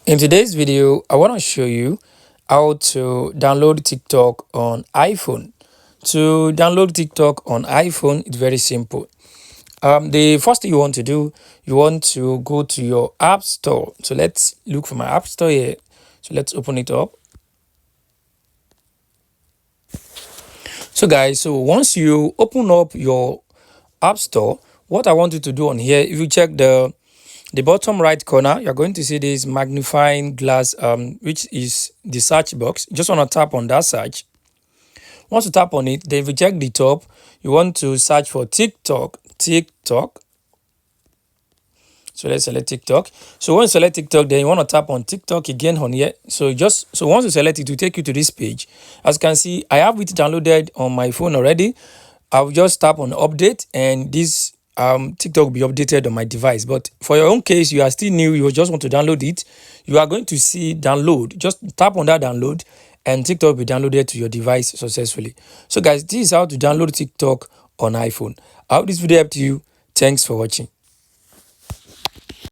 In today's video, I want to show you how to download TikTok on iPhone. To download TikTok on iPhone, it's very simple. The first thing you want to do, you want to go to your App Store. So let's look for my App Store here. So let's open it up. So guys, so once you open up your App Store, what I want you to do on here, if you check the bottom right corner, you're going to see this magnifying glass, which is the search box. You just want to tap on that search. Once you tap on it, then if you check the top, you want to search for TikTok. So let's select TikTok. So once you select TikTok, then you want to tap on TikTok again on here. So once you select it, will take you to this page. As you can see, I have it downloaded on my phone already. I'll just tap on update, and this TikTok will be updated on my device. But for your own case, you are still new, you just want to download it, you are going to see download. Just tap on that download and TikTok will be downloaded to your device successfully. So guys, this is how to download TikTok on iPhone. I hope this video helped you. Thanks for watching.